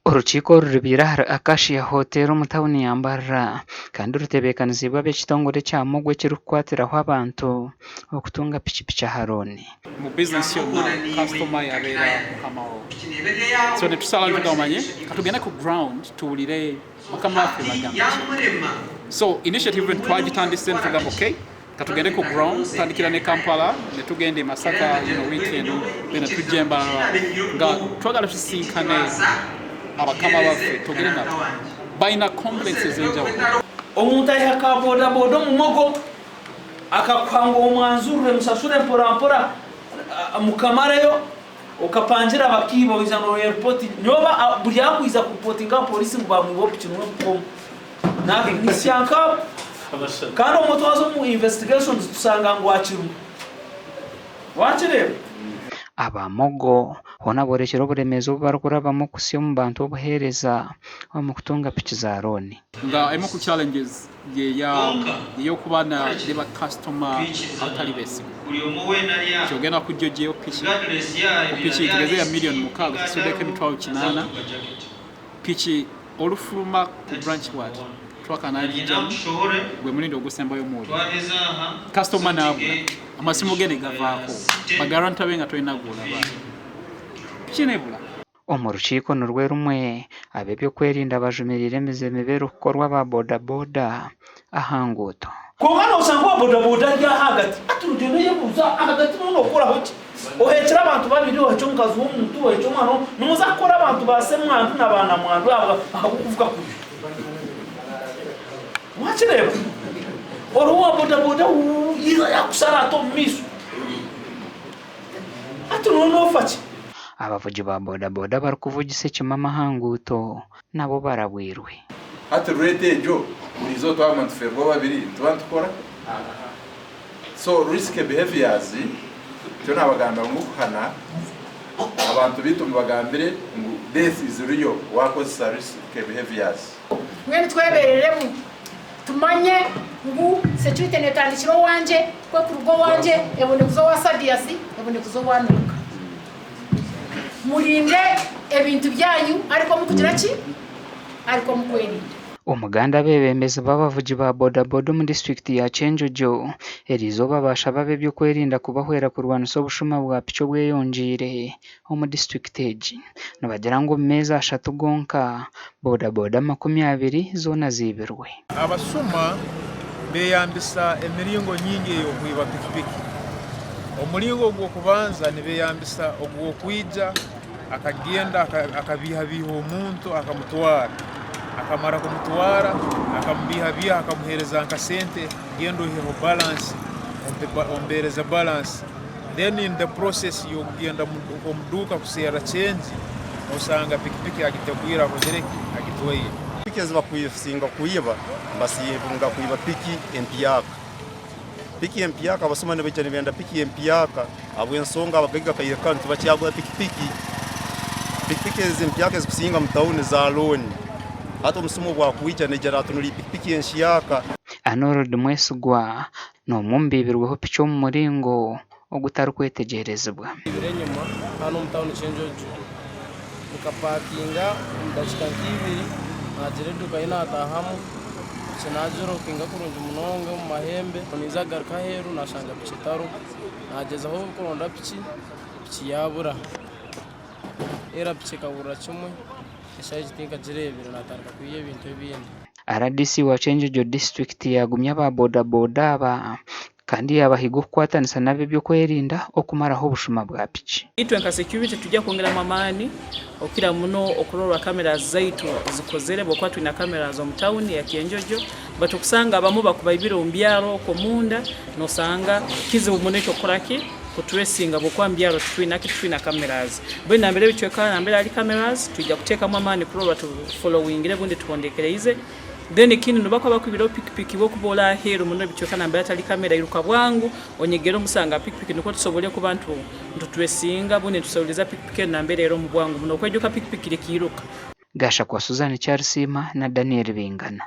Urukiiko ruribira hari Acacia Hotel mu tawuni ya Mbarara kandi rutebekanizibwa b'ekitongole kya Mugwe kirikukwatiraho abantu okutunga pikipiki aha looni. Mu business yonna customer yabeera mukamawo. So netusala tugamanye katugenda ku ground tuwulire mukama waffe bagamba. So initiative twagitandise tugamba okay katugende ku ground tutandikira ne Kampala ne tugende Masaka weekend bena tujemba nga twagala tusinkane abakama baffe tugende nabo balina complexes enjawulo. Omuntu ayaka boda boda mu mogo akakwanga omwanzurure musasure mpora mukamareyo okapangira abakibo iza no airport nyoba buli akwiza ku reportinga police ngo bamubope kinwe ko na nisyanka kandi omuntu wazo mu investigations tusanga ngo wakire abamogo hona borekera oburemeezi obu barikurabamo kusya omu bantu obuheereza omu kutunga piki za looni. Nga emu ku challenges y'okuba na ba customer abatali beesimu kyogenda kujjojeyo piki tugeze ya million 6 kisuddeko emitwalo 8 piki olufuluma ku branch ward twakanalijamu gwe mulindo ogusembayo muuli customer naabula amasimu ge ne gavaako bagaranta be nga tolina gwolaba piki nebula. Omu rukiiko nirwe rumwe ab'ebyokwerinda bajumirire emizimo ebeera okukorwa ba boda boda aha nguuto. Kongana osanga boda boda ya hagati aturugendo yebuza hagati no okora hoki ohekera abantu babiri ohecho mukazi w'omuntu ohecho mwana numuza akora abantu base mwandu n'abana mwandu abakuvuga kuri mwakireba oruwa boda boda yiza yakusara to misu atunono fachi abavugi ba boda boda barikuvugisa ekimama aha nguuto nabo barabwirwe. Ati rete ejo burizo twaguma tuferwa babiri tuba tukora so risk behaviors tyo nabagamba ngo kuhana abantu bitu mbagambire ngo this is real wakozesa risk behaviors mwene twebereremu tumanye ngu security netandikiro wanje kwe kurugo wanje ebone kuzo wasadiasi ebone kuzo wanuka mulinde ebintu byanyu ariko mukugira ki ariko mukwerinda. Omuganda bebembezi b'abavugi ba boda boda mu district ya Kyenjojo eriizooba bashaba ab'ebyokwerinda kubahwera kurwanisa obushuma bwa piki obweyongiire omu district egi nibagira ngu omu meezi 3 gonka boda boda 20 zoona ziibirwe. Abasuma beyambisa emiringo nyingi ey'okwiba pikipiki. Omulingo ogw'okubanza nibeyambisa ogw'okwija akagenda akabihabiha omuntu akamutwara akamara kumutwara akamubihabiha akamuhereza nkasente gendo heho balance ombereza balance then in the process yogenda muduka kusera change osanga pikipiki agitegwira kugereki agitwaye piki zibakuyisinga kuyiba basiyibunga kuyiba piki empiyaka abasoma nebejani benda piki empiyaka abwensonga abagiga kayire kantu bacyagwa pikipiki empiyaka zikusinga mu town za looni hata omusumo bwa kuija nejara tunuli pikipiki enshiyaka. Arnold Mwesigwa n'omumbibirweho piki omu muringo ogutarikwetegyerezebwa. Enyuma hano mu town Kyenjojo mukapakinga ndakika nk'ibiri nagire duka ina atahamu sinajoro kinga kurungi munonga mu mahembe niza garuka heru nashanga piki taro nagezaho kuronda piki yabura era piki kabura kimwe eshaje tinka jirebera natarika kuye bintu ebindi. RDC wa Kyenjojo district yagumya ba boda boda aba kandi yabahiga okukwatanisa n'ab'ebyokwerinda okumaraho obushuma bwa piki. Itwe nka security tujja kwongera amamaani okira muno okulolwa kamera zaitu zikozere bokwa tulina kamera zo mu town ya Kyenjojo batukusanga abamu bakuba ibiro mbyaro komunda nosanga kizibu munecho koraki kutresinga bokwa mbyaro tulina cameras bwe mbere bichweka mbere ali cameras tujja kuteka amamaani kulolwa tu following ile bundi tukondekereze then kini nubako bakubiro pikipiki bokubola hero muno bichweka nambere atali kamera iruka bwangu onyegero musanga pikipiki nuko tusobole ku bantu ntutwesinga bundi tusauliza pikipiki nambere ero mu bwangu muno kwejuka pikipiki likiruka. Gasha kwa Suzanne Charles na Daniel Bingana.